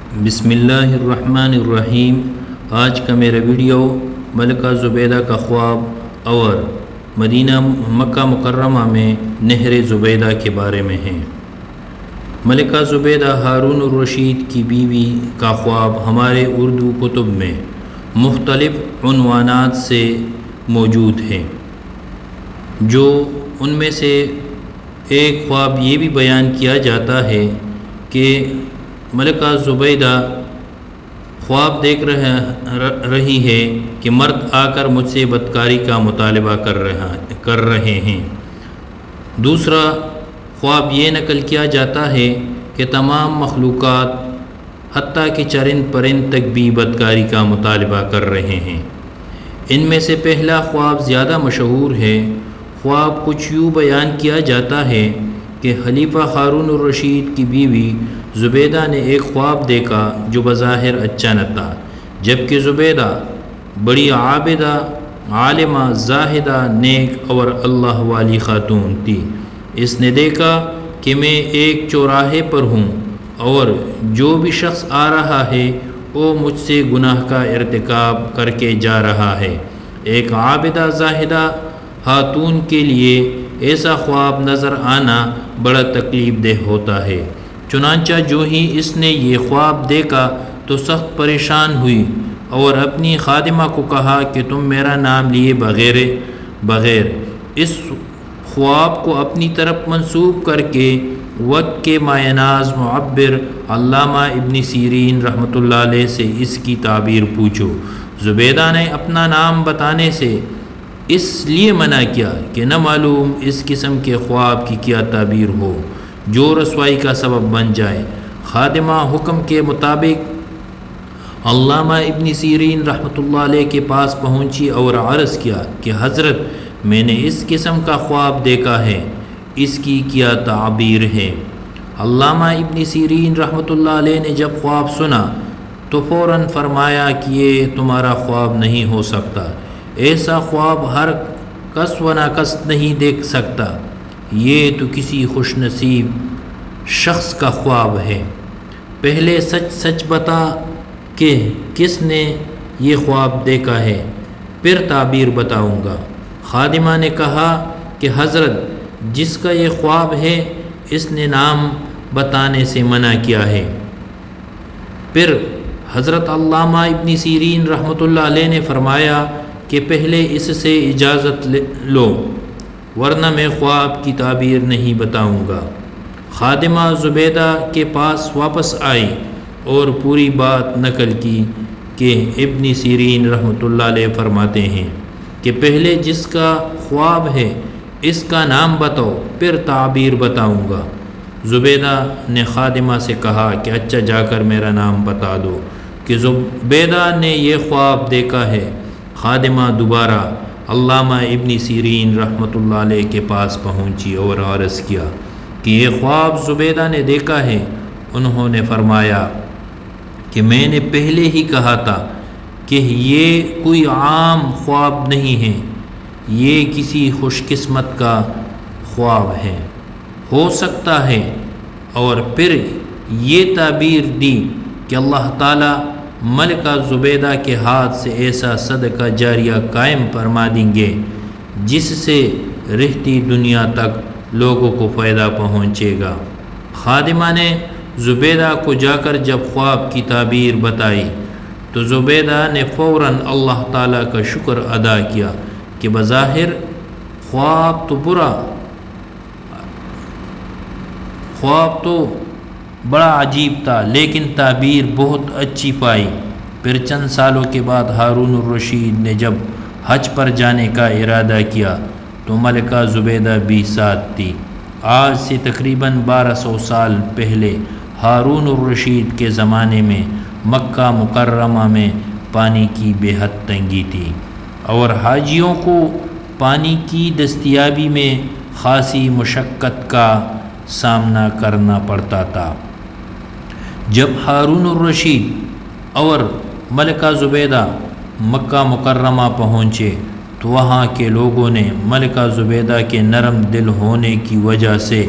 بسم اللہ الرحمن الرحیم۔ آج کا میرا ویڈیو ملکہ زبیدہ کا خواب اور مدینہ مکہ مکرمہ میں نہر زبیدہ کے بارے میں ہے۔ ملکہ زبیدہ ہارون الرشید کی بیوی کا خواب ہمارے اردو کتب میں مختلف عنوانات سے موجود ہے، جو ان میں سے ایک خواب یہ بھی بیان کیا جاتا ہے کہ ملکہ زبیدہ خواب دیکھ رہی ہے کہ مرد آ کر مجھ سے بدکاری کا مطالبہ کر رہے ہیں۔ دوسرا خواب یہ نقل کیا جاتا ہے کہ تمام مخلوقات حتیٰ کہ چرند پرند تک بھی بدکاری کا مطالبہ کر رہے ہیں۔ ان میں سے پہلا خواب زیادہ مشہور ہے۔ خواب کچھ یوں بیان کیا جاتا ہے کہ خلیفہ ہارون الرشید کی بیوی زبیدہ نے ایک خواب دیکھا جو بظاہر اچھا نہ تھا، جبکہ زبیدہ بڑی عابدہ، عالمہ، زاہدہ، نیک اور اللہ والی خاتون تھی۔ اس نے دیکھا کہ میں ایک چوراہے پر ہوں اور جو بھی شخص آ رہا ہے وہ مجھ سے گناہ کا ارتکاب کر کے جا رہا ہے۔ ایک عابدہ زاہدہ خاتون کے لیے ایسا خواب نظر آنا بڑا تکلیف دہ ہوتا ہے۔ چنانچہ جو ہی اس نے یہ خواب دیکھا تو سخت پریشان ہوئی اور اپنی خادمہ کو کہا کہ تم میرا نام لیے بغیر اس خواب کو اپنی طرف منسوب کر کے وقت کے مایہ ناز معبر علامہ ابن سیرین رحمۃ اللہ علیہ سے اس کی تعبیر پوچھو۔ زبیدہ نے اپنا نام بتانے سے اس لیے منع کیا کہ نہ معلوم اس قسم کے خواب کی کیا تعبیر ہو جو رسوائی کا سبب بن جائے۔ خادمہ حکم کے مطابق علامہ ابن سیرین رحمۃ اللہ علیہ کے پاس پہنچی اور عرض کیا کہ حضرت، میں نے اس قسم کا خواب دیکھا ہے، اس کی کیا تعبیر ہے؟ علامہ ابن سیرین رحمۃ اللہ علیہ نے جب خواب سنا تو فوراً فرمایا کہ یہ تمہارا خواب نہیں ہو سکتا، ایسا خواب ہر کس و ناکس نہیں دیکھ سکتا، یہ تو کسی خوش نصیب شخص کا خواب ہے۔ پہلے سچ بتا کہ کس نے یہ خواب دیکھا ہے، پھر تعبیر بتاؤں گا۔ خادمہ نے کہا کہ حضرت، جس کا یہ خواب ہے اس نے نام بتانے سے منع کیا ہے۔ پھر حضرت علامہ ابن سیرین رحمۃ اللہ علیہ نے فرمایا کہ پہلے اس سے اجازت لو، ورنہ میں خواب کی تعبیر نہیں بتاؤں گا۔ خادمہ زبیدہ کے پاس واپس آئی اور پوری بات نقل کی کہ ابن سیرین رحمۃ اللہ علیہ فرماتے ہیں کہ پہلے جس کا خواب ہے اس کا نام بتاؤ، پھر تعبیر بتاؤں گا۔ زبیدہ نے خادمہ سے کہا کہ اچھا، جا کر میرا نام بتا دو کہ زبیدہ نے یہ خواب دیکھا ہے۔ خادمہ دوبارہ علامہ ابن سیرین رحمۃ اللہ علیہ کے پاس پہنچی اور عرض کیا کہ یہ خواب زبیدہ نے دیکھا ہے۔ انہوں نے فرمایا کہ میں نے پہلے ہی کہا تھا کہ یہ کوئی عام خواب نہیں ہے، یہ کسی خوش قسمت کا خواب ہے، ہو سکتا ہے۔ اور پھر یہ تعبیر دی کہ اللہ تعالیٰ ملکہ زبیدہ کے ہاتھ سے ایسا صدقہ جاریہ قائم فرما دیں گے جس سے رہتی دنیا تک لوگوں کو فائدہ پہنچے گا۔ خادمہ نے زبیدہ کو جا کر جب خواب کی تعبیر بتائی تو زبیدہ نے فوراً اللہ تعالیٰ کا شکر ادا کیا کہ بظاہر خواب تو بڑا عجیب تھا، لیکن تعبیر بہت اچھی پائی۔ پھر چند سالوں کے بعد ہارون الرشید نے جب حج پر جانے کا ارادہ کیا تو ملکہ زبیدہ بھی ساتھ تھی۔ آج سے تقریباً 1200 سال پہلے ہارون الرشید کے زمانے میں مکہ مکرمہ میں پانی کی بے حد تنگی تھی اور حاجیوں کو پانی کی دستیابی میں خاصی مشقت کا سامنا کرنا پڑتا تھا۔ جب ہارون الرشید اور ملکہ زبیدہ مکہ مکرمہ پہنچے تو وہاں کے لوگوں نے ملکہ زبیدہ کے نرم دل ہونے کی وجہ سے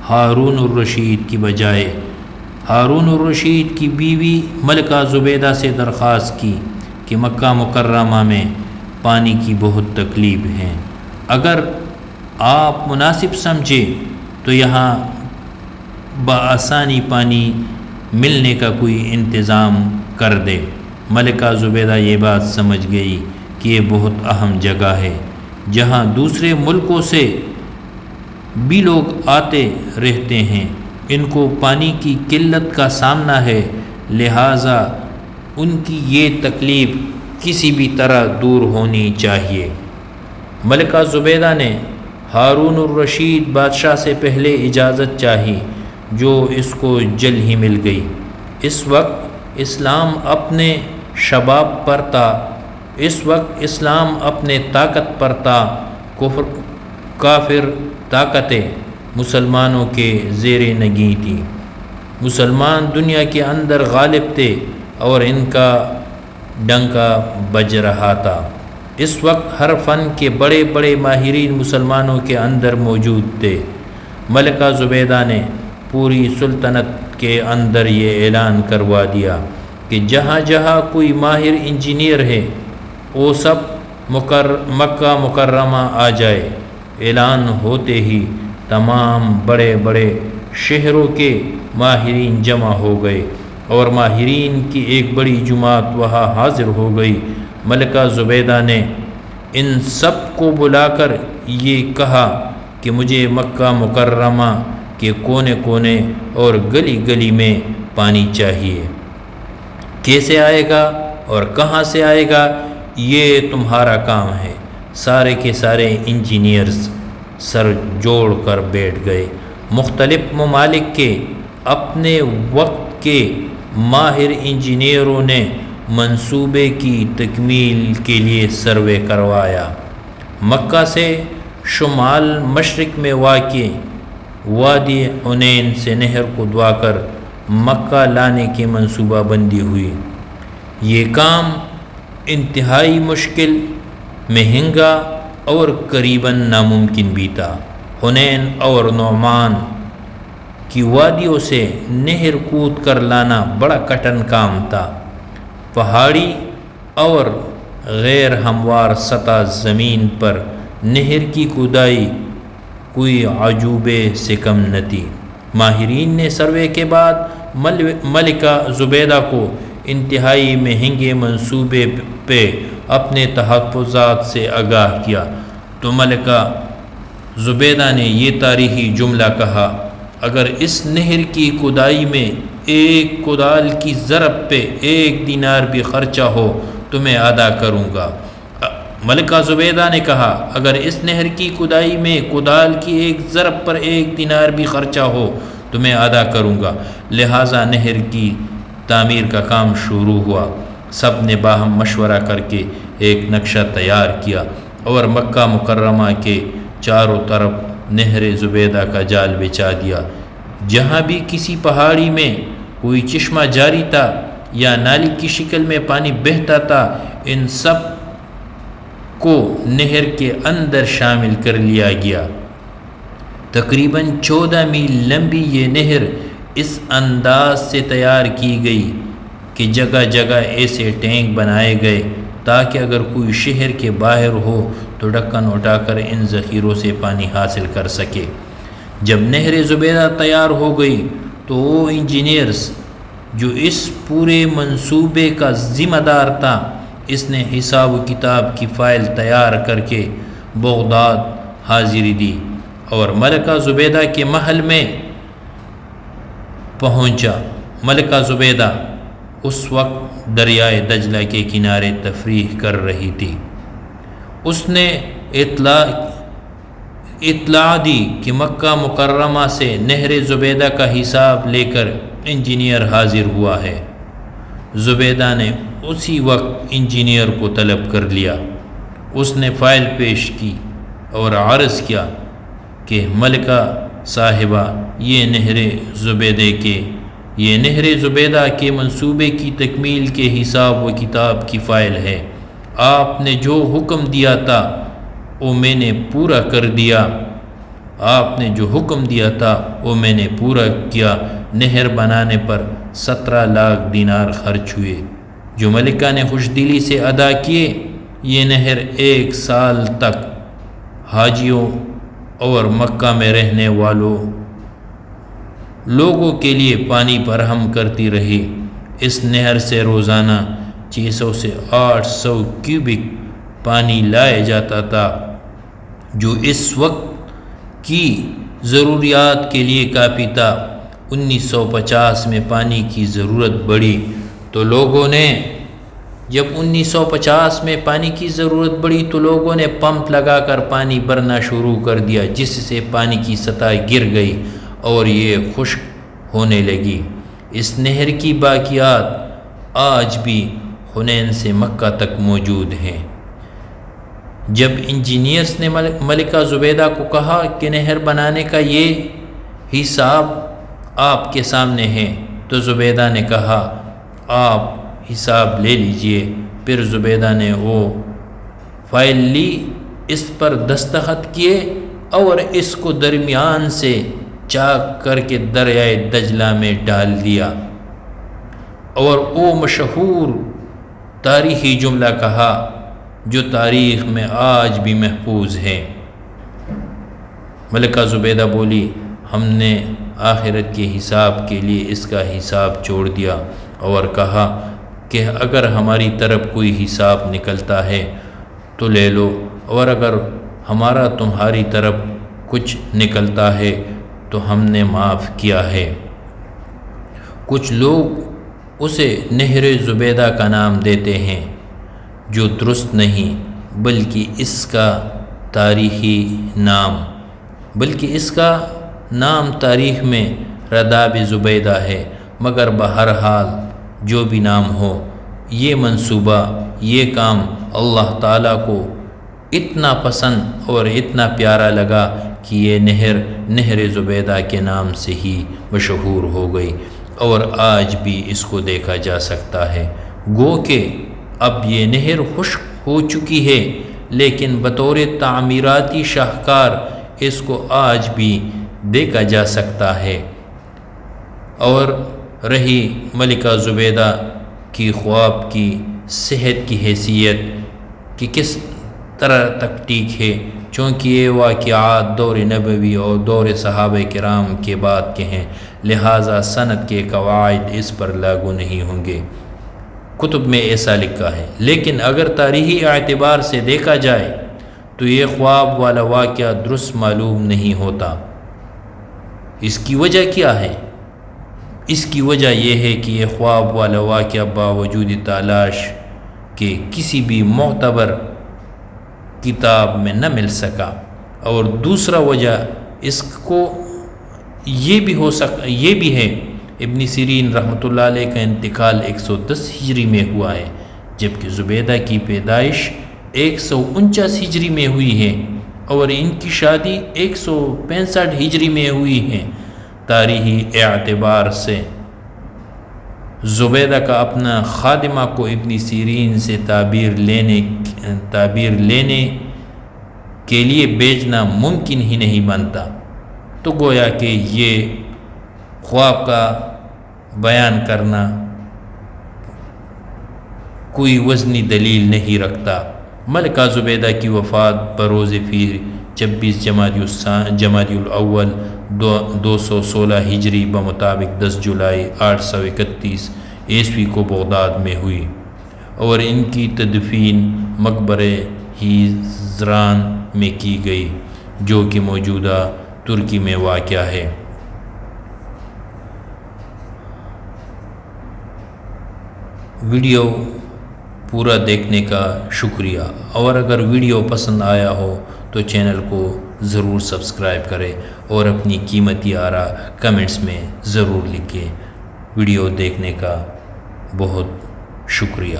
ہارون الرشید کی بجائے ہارون الرشید کی بیوی ملکہ زبیدہ سے درخواست کی کہ مکہ مکرمہ میں پانی کی بہت تکلیف ہے، اگر آپ مناسب سمجھے تو یہاں بآسانی پانی ملنے کا کوئی انتظام کر دے۔ ملکہ زبیدہ یہ بات سمجھ گئی کہ یہ بہت اہم جگہ ہے جہاں دوسرے ملکوں سے بھی لوگ آتے رہتے ہیں، ان کو پانی کی قلت کا سامنا ہے، لہٰذا ان کی یہ تکلیف کسی بھی طرح دور ہونی چاہیے۔ ملکہ زبیدہ نے ہارون الرشید بادشاہ سے پہلے اجازت چاہی، جو اس کو جلد ہی مل گئی۔ اس وقت اسلام اپنے شباب پر تھا، اس وقت اسلام اپنے طاقت پر تھا، کافر طاقتیں مسلمانوں کے زیر نگیں تھی، مسلمان دنیا کے اندر غالب تھے اور ان کا ڈنکا بج رہا تھا۔ اس وقت ہر فن کے بڑے بڑے ماہرین مسلمانوں کے اندر موجود تھے۔ ملکہ زبیدہ نے پوری سلطنت کے اندر یہ اعلان کروا دیا کہ جہاں جہاں کوئی ماہر انجینئر ہے وہ سب مکہ مکرمہ آ جائے۔ اعلان ہوتے ہی تمام بڑے بڑے شہروں کے ماہرین جمع ہو گئے اور ماہرین کی ایک بڑی جماعت وہاں حاضر ہو گئی۔ ملکہ زبیدہ نے ان سب کو بلا کر یہ کہا کہ مجھے مکہ مکرمہ کے کونے کونے اور گلی گلی میں پانی چاہیے، کیسے آئے گا اور کہاں سے آئے گا یہ تمہارا کام ہے۔ سارے کے سارے انجینئرز سر جوڑ کر بیٹھ گئے۔ مختلف ممالک کے اپنے وقت کے ماہر انجینئروں نے منصوبے کی تکمیل کے لیے سروے کروایا۔ مکہ سے شمال مشرق میں واقع وادی حنین سے نہر کو دعا کر مکہ لانے کی منصوبہ بندی ہوئی۔ یہ کام انتہائی مشکل، مہنگا اور قریباً ناممکن بھی تھا۔ حنین اور نعمان کی وادیوں سے نہر کود کر لانا بڑا کٹھن کام تھا۔ پہاڑی اور غیر ہموار سطح زمین پر نہر کی کھدائی کوئی عجوبے سے کم نہ تھی۔ ماہرین نے سروے کے بعد ملکہ زبیدہ کو انتہائی مہنگے منصوبے پہ اپنے تحفظات سے آگاہ کیا تو ملکہ زبیدہ نے یہ تاریخی جملہ کہا، اگر اس نہر کی کھدائی میں ایک کدال کی ضرب پہ 1 دینار بھی خرچہ ہو تو میں ادا کروں گا۔ ملکہ زبیدہ نے کہا، اگر اس نہر کی کھدائی میں کدال کی ایک ضرب پر 1 دینار بھی خرچہ ہو تو میں ادا کروں گا۔ لہٰذا نہر کی تعمیر کا کام شروع ہوا۔ سب نے باہم مشورہ کر کے ایک نقشہ تیار کیا اور مکہ مکرمہ کے چاروں طرف نہر زبیدہ کا جال بچھا دیا۔ جہاں بھی کسی پہاڑی میں کوئی چشمہ جاری تھا یا نالی کی شکل میں پانی بہتا تھا، ان سب کو نہر کے اندر شامل کر لیا گیا۔ تقریباً 14 میل لمبی یہ نہر اس انداز سے تیار کی گئی کہ جگہ جگہ ایسے ٹینک بنائے گئے تاکہ اگر کوئی شہر کے باہر ہو تو ڈھکن اٹھا کر ان ذخیروں سے پانی حاصل کر سکے۔ جب نہر زبیدہ تیار ہو گئی تو وہ انجینئرز جو اس پورے منصوبے کا ذمہ دار تھا، اس نے حساب و کتاب کی فائل تیار کر کے بغداد حاضری دی اور ملکہ زبیدہ کے محل میں پہنچا۔ ملکہ زبیدہ اس وقت دریائے دجلہ کے کنارے تفریح کر رہی تھی۔ اس نے اطلاع دی کہ مکہ مکرمہ سے نہر زبیدہ کا حساب لے کر انجینئر حاضر ہوا ہے۔ زبیدہ نے اسی وقت انجینئر کو طلب کر لیا۔ اس نے فائل پیش کی اور عرض کیا کہ ملکہ صاحبہ، یہ نہر زبیدہ کے منصوبے کی تکمیل کے حساب و کتاب کی فائل ہے۔ آپ نے جو حکم دیا تھا وہ میں نے پورا کر دیا۔ آپ نے جو حکم دیا تھا وہ میں نے پورا کیا۔ نہر بنانے پر 17 لاکھ دینار خرچ ہوئے جو ملکہ نے خوش دلی سے ادا کیے۔ یہ نہر 1 سال تک حاجیوں اور مکہ میں رہنے والوں لوگوں کے لیے پانی فراہم کرتی رہی۔ اس نہر سے روزانہ 600 سے 800 کیوبک پانی لایا جاتا تھا جو اس وقت کی ضروریات کے لیے کافی تھا۔ 1950 میں پانی کی ضرورت بڑھی تو لوگوں نے پمپ لگا کر پانی بھرنا شروع کر دیا، جس سے پانی کی سطح گر گئی اور یہ خشک ہونے لگی۔ اس نہر کی باقیات آج بھی حنین سے مکہ تک موجود ہیں۔ جب انجینئرز نے ملکہ زبیدہ کو کہا کہ نہر بنانے کا یہ حساب آپ کے سامنے ہے تو زبیدہ نے کہا آپ حساب لے لیجئے۔ پھر زبیدہ نے وہ فائل لی، اس پر دستخط کیے اور اس کو درمیان سے چاک کر کے دریائے دجلہ میں ڈال دیا اور وہ مشہور تاریخی جملہ کہا جو تاریخ میں آج بھی محفوظ ہے۔ ملکہ زبیدہ بولی ہم نے آخرت کے حساب کے لیے اس کا حساب چھوڑ دیا اور کہا کہ اگر ہماری طرف کوئی حساب نکلتا ہے تو لے لو، اور اگر ہمارا تمہاری طرف کچھ نکلتا ہے تو ہم نے معاف کیا ہے۔ کچھ لوگ اسے نہر زبیدہ کا نام دیتے ہیں جو درست نہیں، بلکہ اس کا نام تاریخ میں رداب زبیدہ ہے۔ مگر بہرحال جو بھی نام ہو، یہ منصوبہ، یہ کام اللہ تعالیٰ کو اتنا پسند اور اتنا پیارا لگا کہ یہ نہر زبیدہ کے نام سے ہی مشہور ہو گئی اور آج بھی اس کو دیکھا جا سکتا ہے۔ گو کہ اب یہ نہر خشک ہو چکی ہے، لیکن بطور تعمیراتی شاہکار اس کو آج بھی دیکھا جا سکتا ہے۔ اور رہی ملکہ زبیدہ کی خواب کی صحت کی حیثیت کہ کس طرح تک ٹھیک ہے، چونکہ یہ واقعات دور نبوی اور دور صحابہ کرام کے بعد کے ہیں، لہٰذا سند کے قواعد اس پر لاگو نہیں ہوں گے۔ کتب میں ایسا لکھا ہے، لیکن اگر تاریخی اعتبار سے دیکھا جائے تو یہ خواب والا واقعہ درست معلوم نہیں ہوتا۔ اس کی وجہ کیا ہے؟ اس کی وجہ یہ ہے کہ یہ خواب والا واقعہ باوجود تلاش کے کسی بھی معتبر کتاب میں نہ مل سکا، اور دوسرا وجہ اس کو یہ بھی ہے ابن سیرین رحمۃ اللہ علیہ کا انتقال 110 ہجری میں ہوا ہے، جبکہ زبیدہ کی پیدائش 149 ہجری میں ہوئی ہے اور ان کی شادی 165 ہجری میں ہوئی ہے۔ تاریخی اعتبار سے زبیدہ کا اپنا خادمہ کو ابن سیرین سے تعبیر لینے کے لیے بھیجنا ممکن ہی نہیں بنتا، تو گویا کہ یہ خواب کا بیان کرنا کوئی وزنی دلیل نہیں رکھتا۔ ملکہ زبیدہ کی وفات بروز پیر 26 جمادی الاول 216 ہجری بمطابق 10 جولائی 831 عیسوی کو بغداد میں ہوئی، اور ان کی تدفین مقبرہ ہیزران میں کی گئی جو کہ موجودہ ترکی میں واقع ہے۔ ویڈیو پورا دیکھنے کا شکریہ، اور اگر ویڈیو پسند آیا ہو تو چینل کو ضرور سبسکرائب کریں اور اپنی قیمتی آراء کمنٹس میں ضرور لکھیں۔ ویڈیو دیکھنے کا بہت شکریہ۔